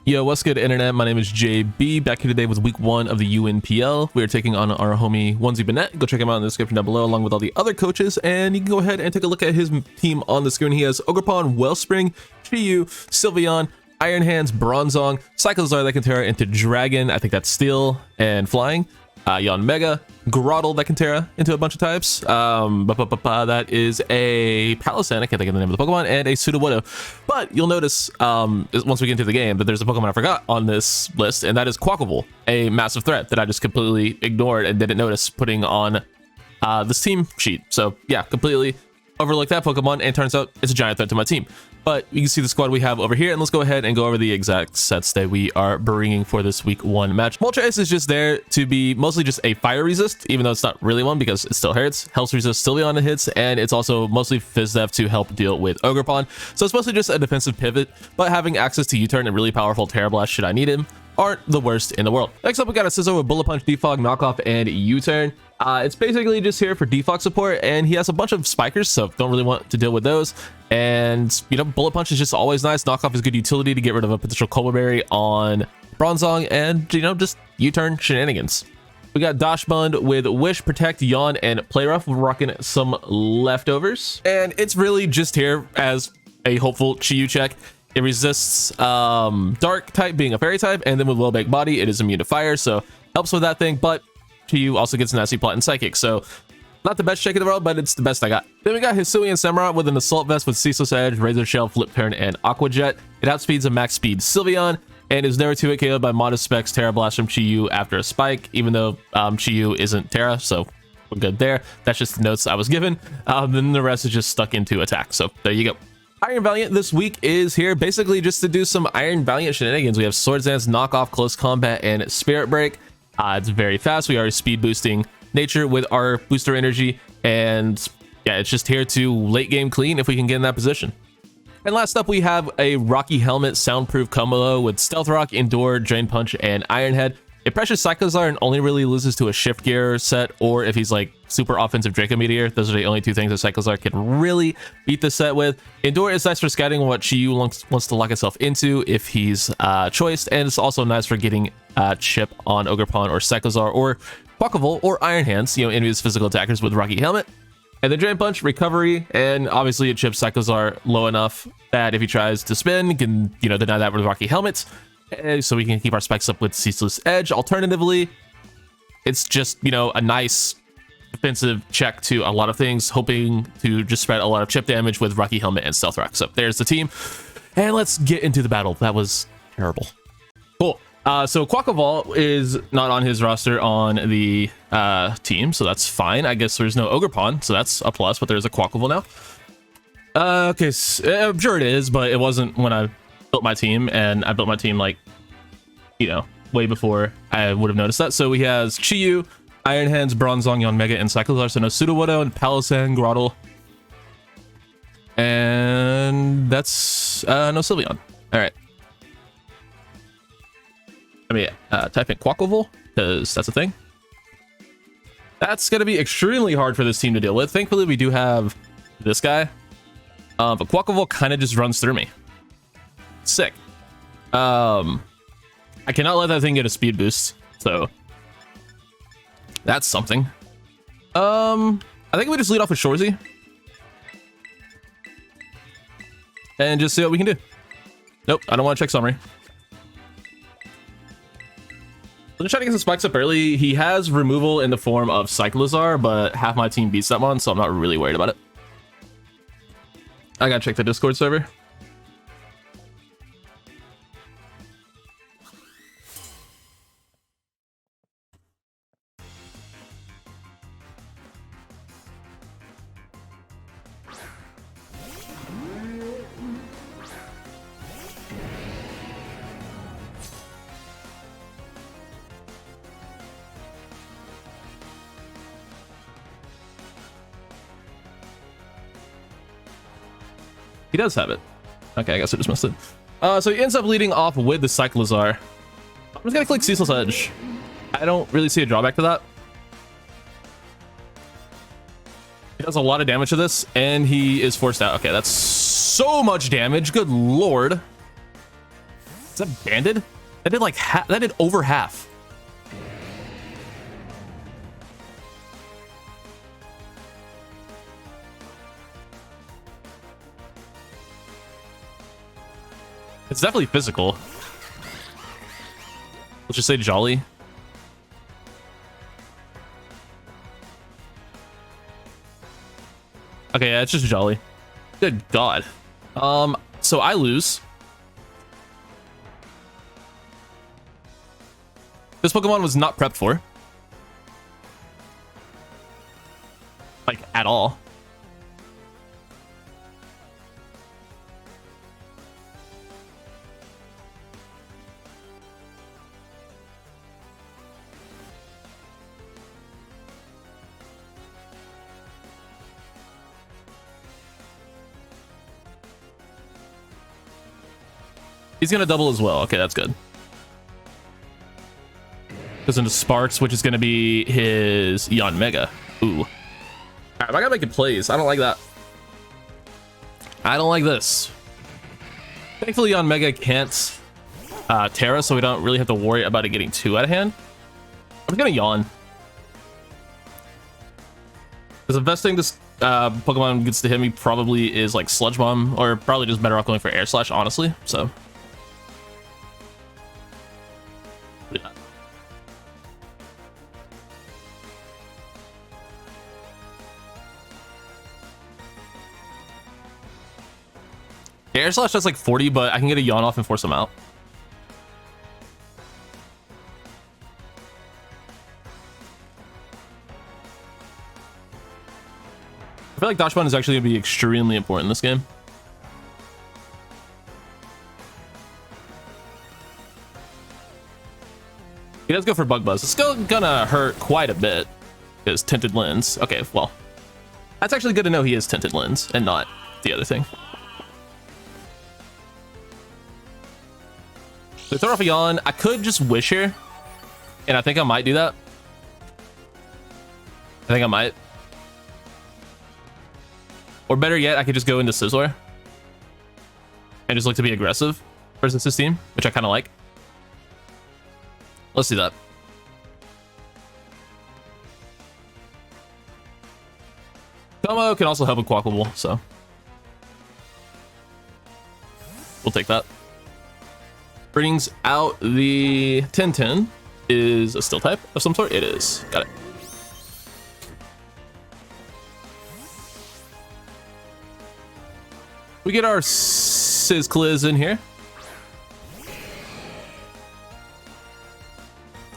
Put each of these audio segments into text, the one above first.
Yo, what's good, internet? My name is JB, back here today with week 1 of the UNPL. We are taking on our homie Onesie Bennett. Go check him out in the description down below, along with all the other coaches, and you can go ahead and take a look at his team on the screen. He has Ogerpon, Wellspring, Chiyu, Sylveon, Iron Hands, Bronzong, Cyclozar that can tear into Dragon, I think that's Steel, and Flying, Yanmega, Groddle that can tear into a bunch of types. That is a Palisand, I can't think of the name of the Pokemon, and a Sudowoodo. But you'll notice once we get into the game that there's a Pokemon I forgot on this list, and that is Quaquaval, a massive threat that I just completely ignored and didn't notice putting on this team sheet. So yeah, completely overlooked that Pokemon, and turns out it's a giant threat to my team. But you can see the squad we have over here, and let's go ahead and go over the exact sets that we are bringing for this week 1 match. Moltres is just there to be mostly just a fire resist, even though it's not really one because it still hurts. Helps resist Sylveon hits, and it's also mostly Fizz Def to help deal with Ogerpon. So it's mostly just a defensive pivot, but having access to U-Turn and really powerful Terra Blast should I need him aren't the worst in the world. Next up, we got a Scizor with Bullet Punch, Defog, Knockoff, and U-Turn. It's basically just here for defog support, and he has a bunch of spikers, so don't really want to deal with those. And you know, Bullet Punch is just always nice. Knockoff is good utility to get rid of a potential Cobble Berry on Bronzong, and you know, just U-Turn shenanigans. We got Dachshund with Wish, Protect, Yawn, and Play Rough. We're rocking some leftovers, and it's really just here as a hopeful Chiyu check. It resists Dark type being a Fairy type, and then with Low Baked Body, it is immune to Fire, so helps with that thing. But Chiyu also gets Nasty Plot and Psychic, so not the best check in the world, but it's the best I got. Then we got Hisui and Samurott with an Assault Vest with Ceaseless Edge, Razor Shell, Flip Turn, and Aqua Jet. It outspeeds a max speed Sylveon, and is never 2-hit KO'd by Modest Specs Terra Blast from Chiyu after a Spike, even though Chiyu isn't Terra, so we're good there. That's just the notes I was given. Then the rest is just stuck into attack, so there you go. Iron Valiant this week is here basically just to do some Iron Valiant shenanigans. We have Swords Dance, Knockoff, Close Combat, and Spirit Break. It's very fast. We are speed boosting nature with our booster energy, and yeah, it's just here to late game clean if we can get in that position. And last up, we have a Rocky Helmet soundproof combo with Stealth Rock, Endure, Drain Punch, and Iron Head. It pressures Cyclozar and only really loses to a Shift Gear set, or if he's like super offensive Draco Meteor. Those are the only two things that Cyclozar can really beat the set with. Endure is nice for scouting what Chiyu wants to lock itself into if he's choiced, and it's also nice for getting chip on Ogerpon or Cyclozar or Quaquaval or Iron Hands, you know, enemies physical attackers with Rocky Helmet. And then Drain Punch, Recovery, and obviously it chips Cyclozar low enough that if he tries to spin, he can, you know, deny that with Rocky Helmets. So we can keep our spikes up with Ceaseless Edge. Alternatively, it's just, you know, a nice defensive check to a lot of things, hoping to just spread a lot of chip damage with Rocky Helmet and Stealth Rock. So there's the team, and let's get into the battle. That was terrible. Cool. So Quaquaval is not on his roster on the team, so that's fine. I guess there's no Ogerpon, so that's a plus, but there's a Quaquaval now. Okay, so, I'm sure it is, but it wasn't when I built my team, and I built my team like, you know, way before I would have noticed that. So he has Chiyu, Iron Hands, Bronzong, Yanmega, and Cyclozar. So no Sudowoodo and Palisand, Groddle, and that's no Sylveon. All right, let me type in Quaquaval because that's a thing. That's gonna be extremely hard for this team to deal with. Thankfully, we do have this guy, but Quaquaval kind of just runs through me. Sick. I cannot let that thing get a speed boost, so that's something. I think we just lead off with Shorzy and just see what we can do. Nope, I don't want to check summary. I'm trying to get some spikes up early. He has removal in the form of Cyclozar, but half my team beats that one, so I'm not really worried about it. I gotta check the Discord server. He does have it. Okay, I guess I just missed it. So he ends up leading off with the Cyclozar. I'm just gonna click Ceaseless Edge. I don't really see a drawback to that. He does a lot of damage to this, and he is forced out. Okay, that's so much damage. Good lord. Is that banded? That did like half. That did over half. It's definitely physical. Let's just say jolly. Okay, yeah, it's just jolly. Good God. So I lose. This Pokemon was not prepped for. Like, at all. He's gonna double as well. Okay, that's good. Goes into Sparks, which is gonna be his Yon Mega. Ooh. Alright, I gotta make it plays. I don't like that. I don't like this. Thankfully, Yon Mega can't Terra, so we don't really have to worry about it getting too out of hand. I'm gonna yawn. Because the best thing this Pokemon gets to hit me probably is like Sludge Bomb, or probably just better off going for Air Slash, honestly. So. Yeah. Air Slash does like 40, but I can get a yawn off and force him out. I feel like Dodge Button is actually going to be extremely important in this game. He does go for Bug Buzz. It's still gonna hurt quite a bit. His Tinted Lens. Okay, well, that's actually good to know he is Tinted Lens and not the other thing. So throw off a yawn. I could just Wish here, and I think I might do that. I think I might. Or better yet, I could just go into Sizzler and just look to be aggressive versus his team, which I kind of like. Let's do that. Como can also help with Quackable, so we'll take that. Brings out the 10-10. Is a Steel type of some sort. It is. Got it. We get our Sizzcliz in here.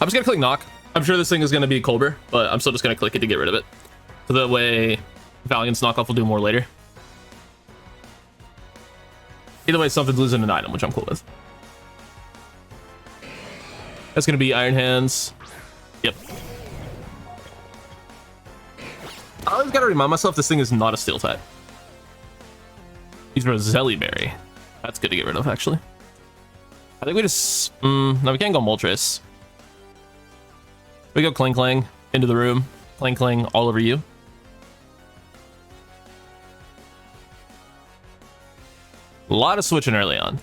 I'm just gonna click Knock. I'm sure this thing is gonna be Colbur, but I'm still just gonna click it to get rid of it. So that way Valiant's knockoff will do more later. Either way, something's losing an item, which I'm cool with. That's gonna be Iron Hands. Yep. I always gotta remind myself this thing is not a Steel type. He's Roselli Berry. That's good to get rid of, actually. I think we just... no, we can't go Moltres. We go Clang Clang into the room. Clang Clang all over you. A lot of switching early on.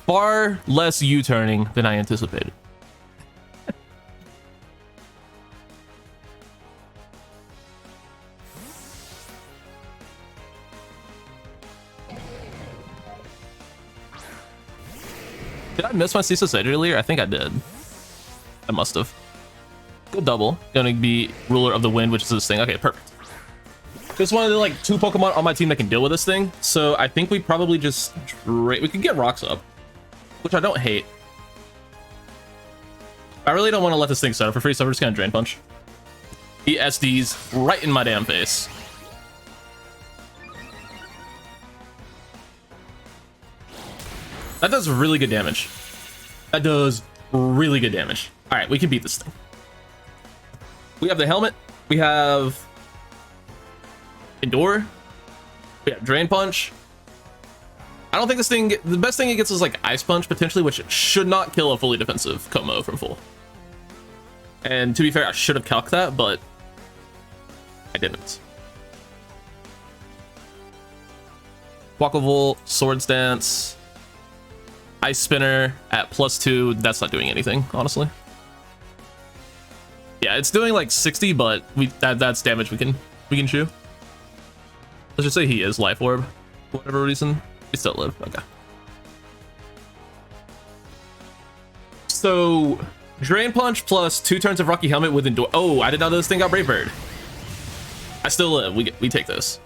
Far less U-turning than I anticipated. Did I miss my Ceaseless Edge earlier? I think I did. I must have. Good double. Gonna be Ruler of the Wind, which is this thing. Okay, perfect. Just one of the like 2 Pokemon on my team that can deal with this thing. So I think we probably just we could get Rocks up, which I don't hate. I really don't want to let this thing set up for free, so we're just gonna Drain Punch. He SDs right in my damn face. That does really good damage. That does really good damage. All right, we can beat this thing. We have the helmet. We have Endure. We have Drain Punch. I don't think this thing... The best thing it gets is like Ice Punch, potentially, which should not kill a fully defensive Como from full. And to be fair, I should have calced that, but I didn't. Quackable, Swords Dance. Ice Spinner at +2. That's not doing anything, honestly. Yeah, it's doing like 60, but that's damage we can chew. Let's just say he is Life Orb, for whatever reason. He still live. Okay. So Drain Punch plus 2 turns of Rocky Helmet with Endure. Oh, I did not know this thing got Brave Bird. I still live. We take this.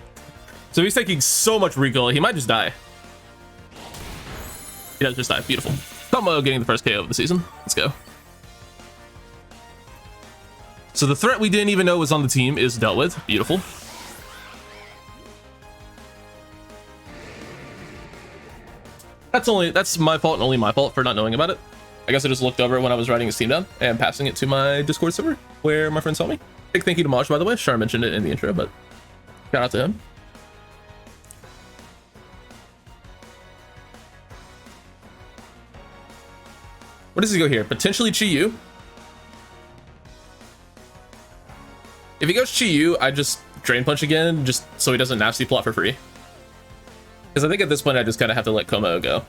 So he's taking so much recoil, he might just die. He does just die. Beautiful. Tomo getting the first KO of the season. Let's go. So the threat we didn't even know was on the team is dealt with. Beautiful. That's my fault and only my fault for not knowing about it. I guess I just looked over when I was writing his team down and passing it to my Discord server where my friends saw me. Big thank you to Maj, by the way. Char mentioned it in the intro, but shout out to him. What does he go here? Potentially Chi-Yu. If he goes Chi-Yu, I just Drain Punch again, just so he doesn't nasty plot for free. Because I think at this point I just kind of have to let Como go.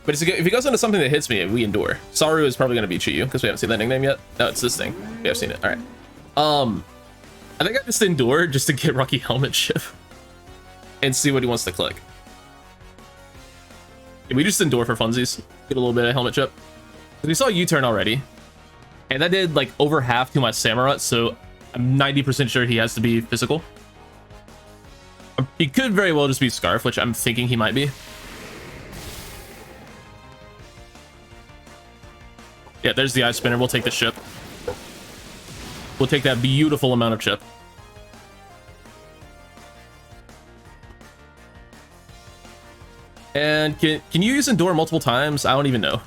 But if he goes into something that hits me, we endure. Saru is probably going to be Chi-Yu because we haven't seen that nickname yet. No, it's this thing. We have seen it. All right. I think I just endure just to get Rocky Helmet chip and see what he wants to click. Yeah, we just endure for funsies. Get a little bit of helmet chip. We saw U-turn already, and that did like over half to my Samurott, so I'm 90% sure he has to be physical. He could very well just be Scarf, which I'm thinking he might be. Yeah, there's the Ice Spinner. We'll take the chip. We'll take that beautiful amount of chip. And can you use Endure multiple times? I don't even know.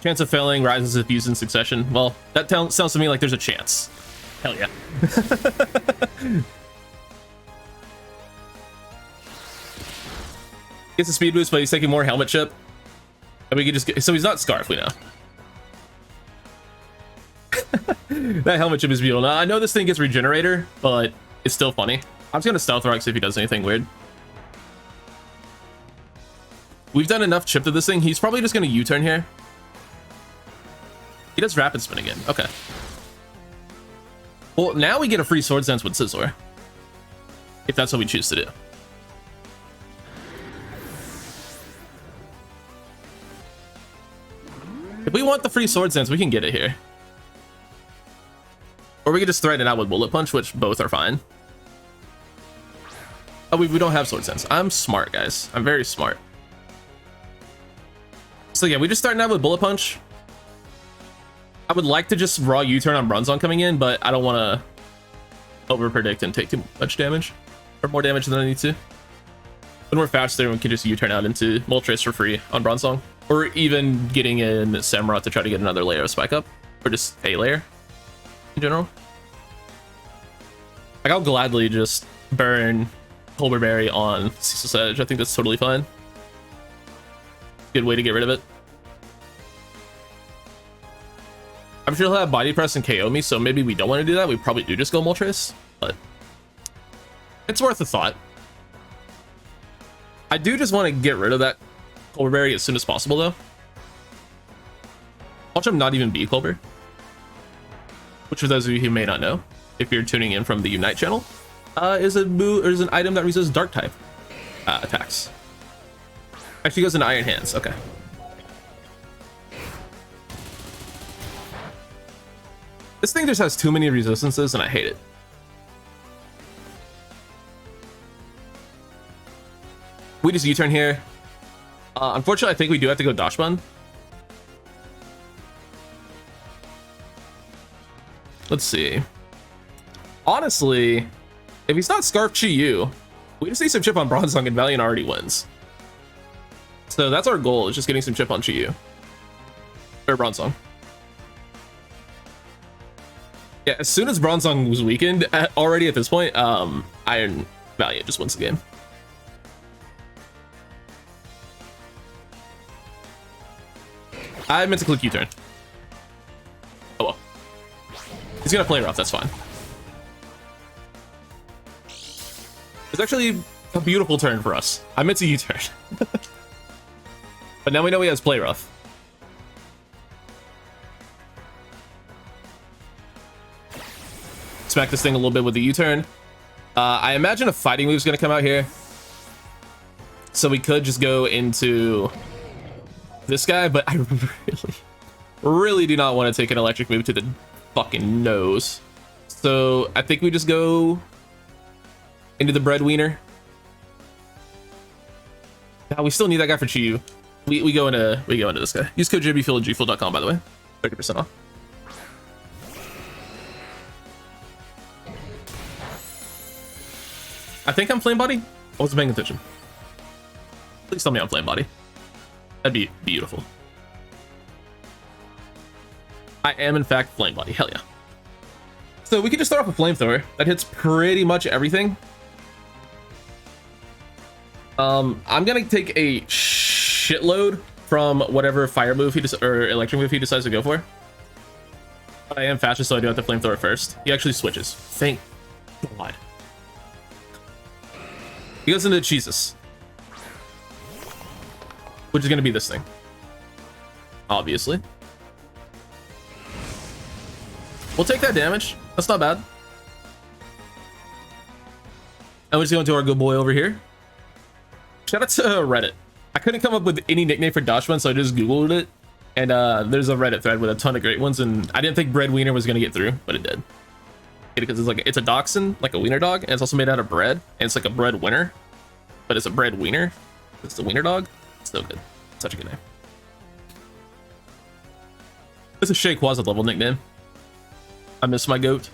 Chance of failing rises if used in succession. Well, that sounds to me like there's a chance. Hell yeah. Gets a speed boost, but he's taking more helmet chip. And we can just get, so he's not Scarf, we know. That helmet chip is beautiful. Now, I know this thing gets Regenerator, but it's still funny. I'm just gonna Stealth Rock, see if he does anything weird. We've done enough chip to this thing. He's probably just gonna U-turn here. He does Rapid Spin again. Okay. Well, now we get a free Sword Dance with Scizor, if that's what we choose to do. If we want the free Sword Dance, we can get it here. Or we can just threaten it out with Bullet Punch, which both are fine. Oh, we don't have Sword Dance. I'm smart, guys. I'm very smart. So yeah, we just starting out with Bullet Punch. I would like to just raw U-turn on Bronzong coming in, but I don't want to over-predict and take too much damage. Or more damage than I need to. When we're faster, we can just U-turn out into Moltres for free on Bronzong. Or even getting in Samurott to try to get another layer of Spike Up. Or just a layer, in general. Like, I'll gladly just burn Colbur Berry on Ceaseless Edge. I think that's totally fine. Good way to get rid of it. I'm sure he'll have Body Press and KO me, so maybe we don't want to do that. We probably do just go Moltres, but it's worth a thought. I do just want to get rid of that Colbur Berry as soon as possible, though. Watch him not even be Colbur. Which, for those of you who may not know, if you're tuning in from the Unite channel, is an item that resists Dark type attacks. Actually goes into Iron Hands. Okay. This thing just has too many resistances, and I hate it. We just U-turn here. Unfortunately, I think we do have to go Dash Bun. Let's see. Honestly, if he's not Scarf Chi-Yu, we just need some chip on Bronzong and Valiant already wins. So that's our goal, is just getting some chip on Chi-Yu. Or Bronzong. Yeah, as soon as Bronzong was weakened, already at this point, Iron Valiant just wins the game. I meant to click U-turn. Oh well. He's gonna play rough, that's fine. It's actually a beautiful turn for us. I meant to U-turn. But now we know he has play rough. Smack this thing a little bit with the U-turn. I imagine a fighting move is going to come out here. So we could just go into this guy, but I really do not want to take an electric move to the fucking nose. So I think we just go into the breadwiener. Now we still need that guy for Chiyu. We go into this guy. Use code JBFuel at gfuel.com, by the way. 30% off. I think I'm flame body. I wasn't paying attention. Please tell me I'm flame body. That'd be beautiful. I am in fact flame body. Hell yeah. So we could just start off a flamethrower that hits pretty much everything. I'm gonna take a shitload from whatever fire move or electric move he decides to go for. But I am faster, so I do have to flamethrower first. He actually switches. Thank God. He goes into Jesus, which is gonna be this thing, obviously. We'll take that damage. That's not bad. And we're just going to our good boy over here. Shout out to Reddit. I couldn't come up with any nickname for Dashman, so I just Googled it. And there's a Reddit thread with a ton of great ones. And I didn't think bread wiener was going to get through, but it did. Because it's a dachshund, like a wiener dog. And it's also made out of bread. And it's like a bread winner. But it's a bread wiener. It's the wiener dog. It's so good. Such a good name. It's a Shea Quasad level nickname. I miss my goat.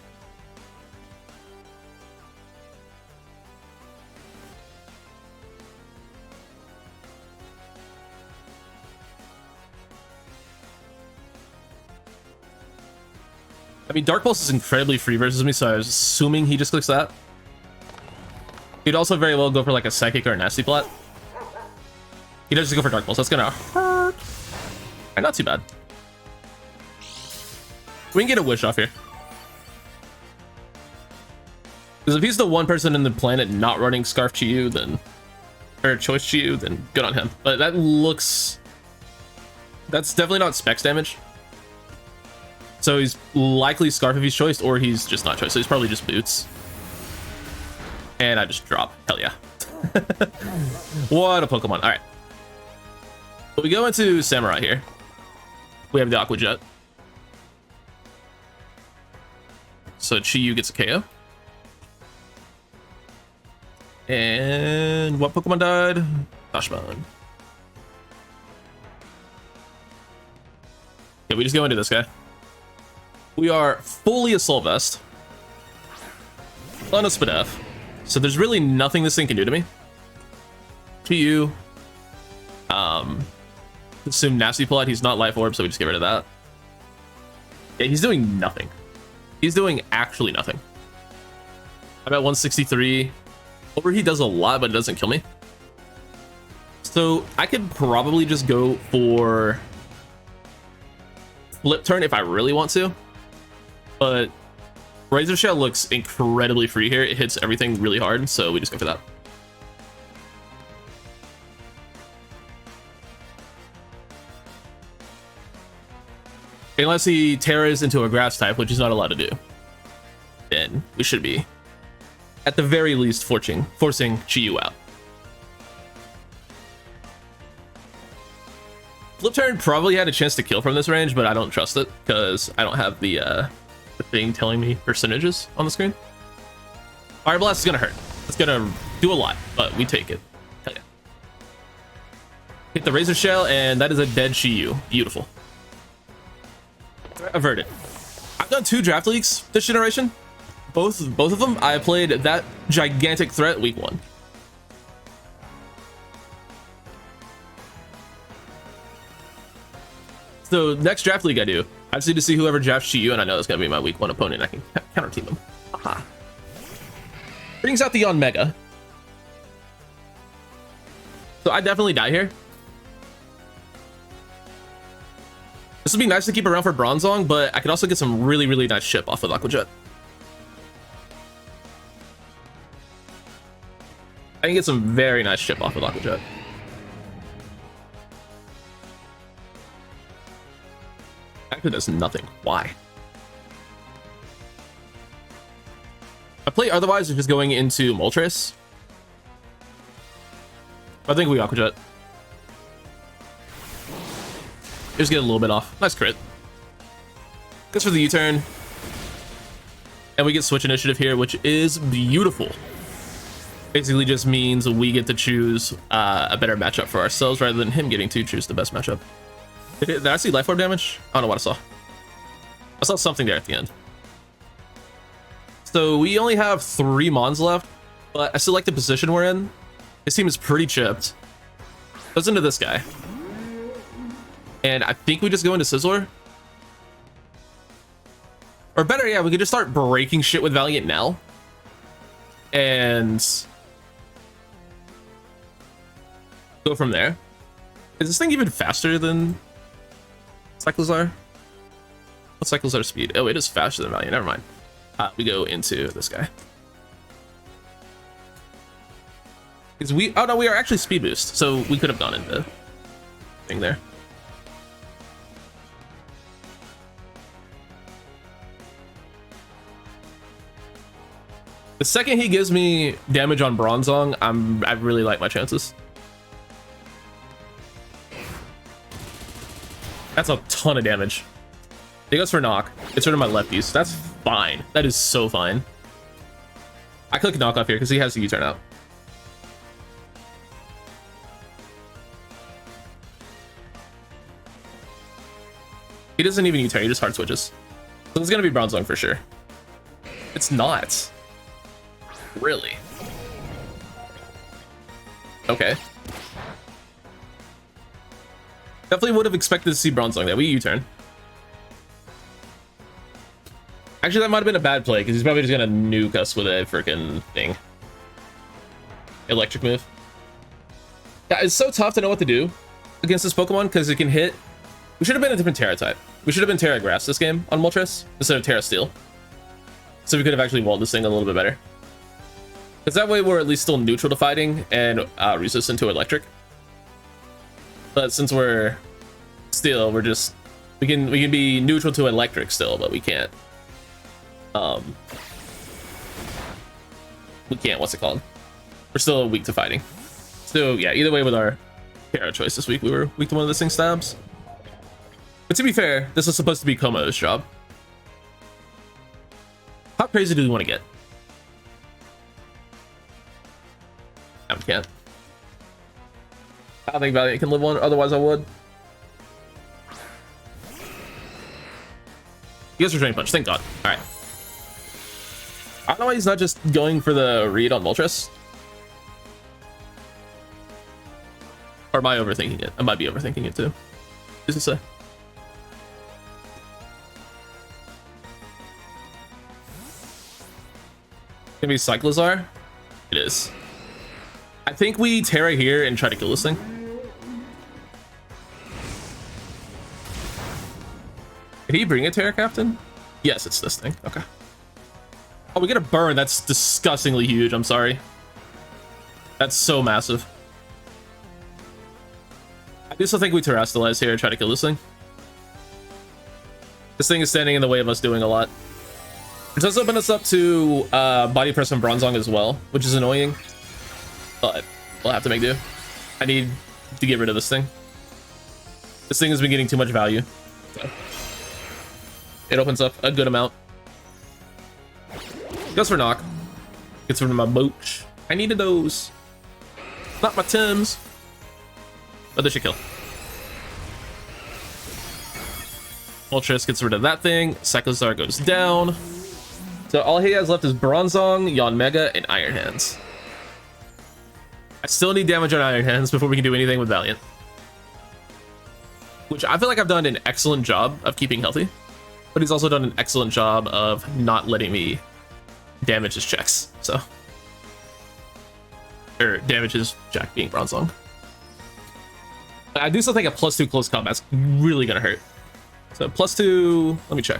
I mean, Dark Pulse is incredibly free versus me, so I was assuming he just clicks that. He'd also very well go for like a Psychic or a Nasty Plot. He does just go for Dark Pulse. That's gonna hurt. Alright, not too bad. We can get a Wish off here. Because if he's the one person in the planet not running Scarf Chiyu, then, or Choice Chiyu, then good on him. But that looks, that's definitely not specs damage. So he's likely Scarf if he's choiced, or he's just not choiced. So he's probably just Boots. And I just drop. Hell yeah. What a Pokemon. All right. So we go into Samurai here. We have the Aqua Jet. So Chiyu gets a KO. And what Pokemon died? Dashman. Yeah, we just go into this guy. We are fully Assault Vest. On a Spadef. So there's really nothing this thing can do to me. To you. Assume Nasty Plot. He's not Life Orb, so we just get rid of that. Yeah, he's doing nothing. He's doing actually nothing. I'm at 163. Overheat does a lot, but it doesn't kill me. So I could probably just go for Flip Turn if I really want to. But Razor Shell looks incredibly free here. It hits everything really hard, so we just go for that. Unless he tears into a grass type, which he's not allowed to do, then we should be, at the very least, forcing Chiyu out. Flip Turn probably had a chance to kill from this range, but I don't trust it because I don't have the thing telling me percentages on the screen. Fire Blast is gonna hurt. It's gonna do a lot, but we take it. Hell yeah. Hit the Razor Shell, and that is a dead Chiyu. Beautiful. Averted. I've done 2 draft leagues this generation. Both of them, I played that gigantic threat week 1. So next draft league I do, I just need to see whoever drafts Chiyu, and I know that's gonna be my week 1 opponent. I can counter team them. Aha. Brings out the on Mega. So I definitely die here. This would be nice to keep around for Bronzong, but I could also get some really, really nice chip off of Aqua Jet. I can get some very nice chip off of Aqua Jet. Actually does nothing. Why? I play otherwise is just going into Moltres. I think we Aqua Jet. Just get a little bit off. Nice crit. Goes for the U-turn. And we get switch initiative here, which is beautiful. Basically just means we get to choose a better matchup for ourselves rather than him getting to choose the best matchup. Did I see life orb damage? I don't know what I saw. I saw something there at the end. So we only have 3 Mons left, but I still like the position we're in. His team is pretty chipped. Goes into this guy. And I think we just go into Sizzler. Or better, yeah, we could just start breaking shit with Valiant now. And go from there. Is this thing even faster than Cyclizar? What's Cyclizar's speed? Oh, it is faster than Valiant. Never mind. We go into this guy. Because oh no, we are actually speed boost, so we could have gone into thing there. The second he gives me damage on Bronzong, I really like my chances. That's a ton of damage. He goes for knock. It's rid of my lefties. That's fine. That is so fine. I click knock off here because he has the U-turn out. He doesn't even U-turn, he just hard switches. So it's gonna be Bronzong for sure. It's not. Really? Okay. Definitely would have expected to see Bronzong there. We U-turn. Actually, that might have been a bad play because he's probably just gonna nuke us with a freaking thing. Electric move. Yeah, it's so tough to know what to do against this Pokemon because it can hit. We should have been a different Terra type. We should have been Terra Grass this game on Moltres instead of Terra Steel. So we could have actually walled this thing a little bit better. Because that way we're at least still neutral to fighting and resistant to electric. But since we're Steel, we're just we can be neutral to electric still, but we can't. What's it called? We're still weak to fighting. So yeah, either way with our Terra choice this week, we were weak to one of the thing stabs. But to be fair, this was supposed to be Komodo's job. How crazy do we want to get? I can't. I don't think Valiant can live one, otherwise I would. He goes for Drain Punch, thank God. Alright. I don't know why he's not just going for the read on Moltres. Or am I overthinking it? I might be overthinking it too. Who's to say? Gonna be Cyclizar? It is. I think we Terra here and try to kill this thing. Did he bring a Terra Captain? Yes, it's this thing. Okay. Oh, we get a burn. That's disgustingly huge. I'm sorry. That's so massive. I do still think we Terrastalize here and try to kill this thing. This thing is standing in the way of us doing a lot. It does open us up to body press from Bronzong as well, which is annoying. But we'll have to make do. I need to get rid of this thing. This thing has been getting too much value. So it opens up a good amount. Goes for knock. Gets rid of my Mooch. I needed those. Not my Tims. But they should kill. Moltres gets rid of that thing. Cyclizar goes down. So all he has left is Bronzong, Yanmega, and Iron Hands. I still need damage on Iron Hands before we can do anything with Valiant. Which I feel like I've done an excellent job of keeping healthy. But he's also done an excellent job of not letting me damage his checks. So. Or damage his Jack being Bronzong. I do still think a +2 close combat's really gonna hurt. So +2, let me check.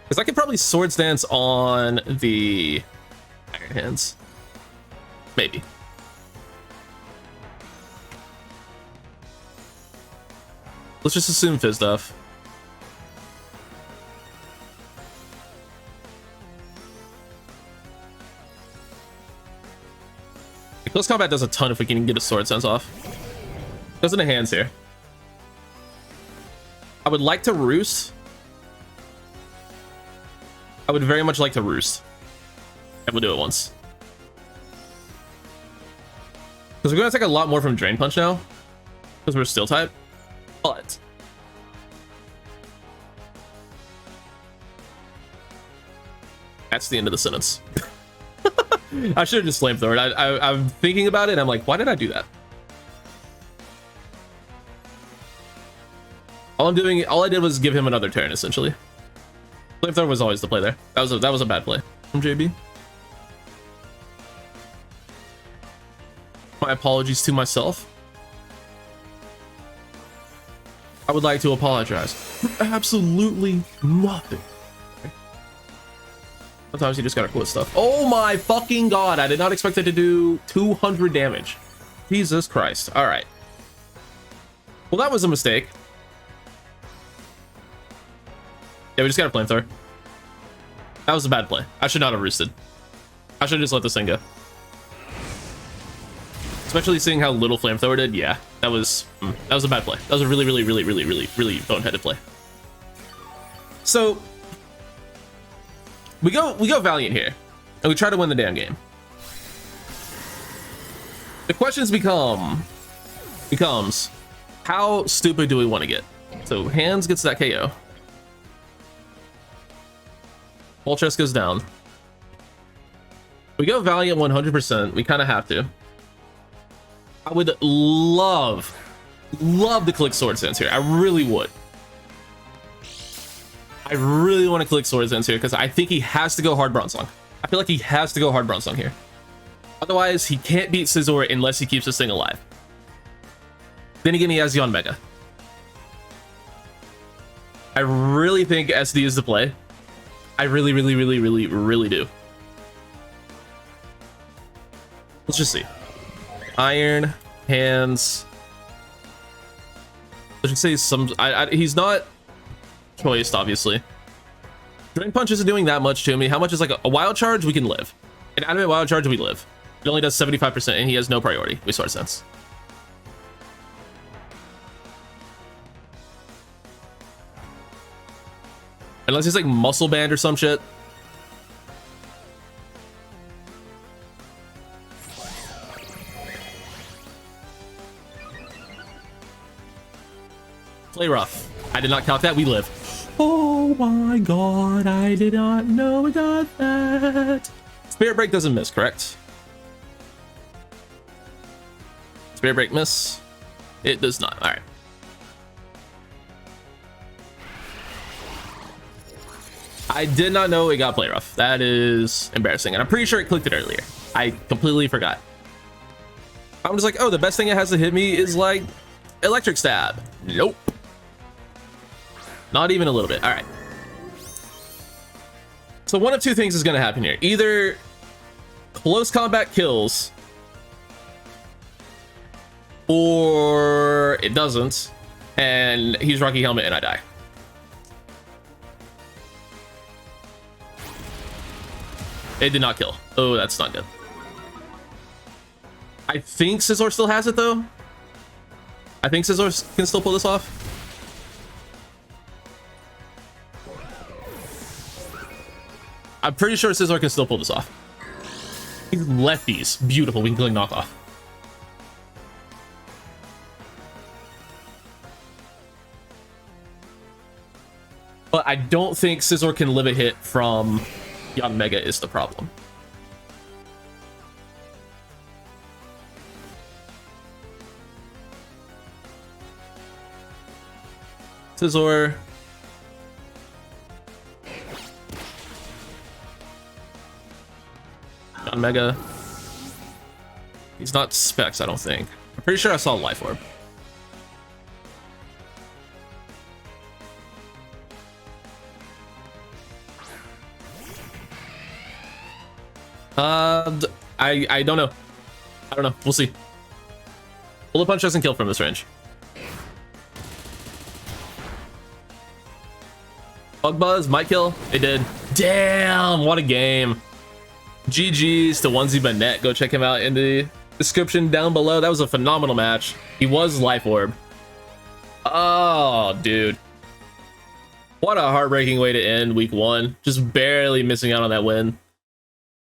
Because I could probably Swords Dance on the Iron Hands. Maybe. Let's just assume Fizz Duff. Close combat does a ton if we can get a sword sense off. Goes into hands here. I would like to roost. I would very much like to roost. And we'll do it once. Because we're going to take a lot more from Drain Punch now. Because we're Steel type. But that's the end of the sentence. I should have just flamethrowered. I'm thinking about it and I'm like, why did I do that? All I did was give him another turn, essentially. Flamethrower was always the play there. That was a bad play from JB. My apologies to myself. I would like to apologize for absolutely nothing. Sometimes you just gotta quit stuff. Oh my fucking god, I did not expect it to do 200 damage. Jesus Christ. All right. Well, that was a mistake. Yeah, we just got a flamethrower. That was a bad play. I should not have roosted. I should have just let this thing go. Especially seeing how little flamethrower did. Yeah, that was a bad play. That was a really boneheaded play. So we go Valiant here, and we try to win the damn game. The questions becomes how stupid do we want to get? So hands gets that KO. Wall chest goes down. We go Valiant 100%. We kind of have to. I would love to click Sword Sense here. I really would. I really want to click Sword Sense here because I think he has to go hard Bronze Song. I feel like he has to go hard Bronze Song here. Otherwise, he can't beat Scizor unless he keeps this thing alive. Then again, he has the Mega. I really think SD is the play. I really do. Let's just see. Iron, hands. Let's just say some. He's not choiced, obviously. Drain Punch isn't doing that much to me. How much is like a Wild Charge? We can live. An Animate Wild Charge, we live. It only does 75%, and he has no priority. We Sword Sense. Unless he's like Muscle Band or some shit. Play rough. I did not count that. We live. Oh my god, I did not know we got that. Spirit Break doesn't miss, correct? Spirit Break miss? It does not. All right. I did not know it got play rough. That is embarrassing. And I'm pretty sure it clicked it earlier. I completely forgot. I'm just like, oh, the best thing it has to hit me is like Electric Stab. Nope. Not even a little bit. All right. So one of two things is going to happen here. Either close combat kills or it doesn't. And he's Rocky Helmet and I die. It did not kill. Oh, that's not good. I think Scizor still has it, though. I think Scizor can still pull this off. I'm pretty sure Scizor can still pull this off. He's lefties. Beautiful. We can click knockoff. But I don't think Scizor can live a hit from Young Mega is the problem. Scizor. Young Mega. He's not Specs, I don't think. I'm pretty sure I saw Life Orb. I don't know. I don't know. We'll see. Bullet Punch doesn't kill from this range. Bug Buzz might kill. It did. Damn, what a game. GG's to Onesie Banette. Go check him out in the description down below. That was a phenomenal match. He was Life Orb. Oh, dude. What a heartbreaking way to end week 1. Just barely missing out on that win.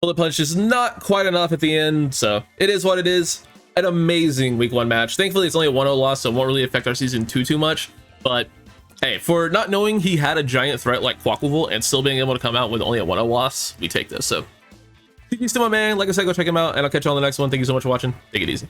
Bullet Punch is not quite enough at the end, so it is what it is. An amazing week 1 match. Thankfully, it's only a 1-0 loss, so it won't really affect our season too much. But hey, for not knowing he had a giant threat like Quacklevel and still being able to come out with only a 1-0 loss, we take this. So, thank you to my man. Like I said, go check him out, and I'll catch you on the next one. Thank you so much for watching. Take it easy.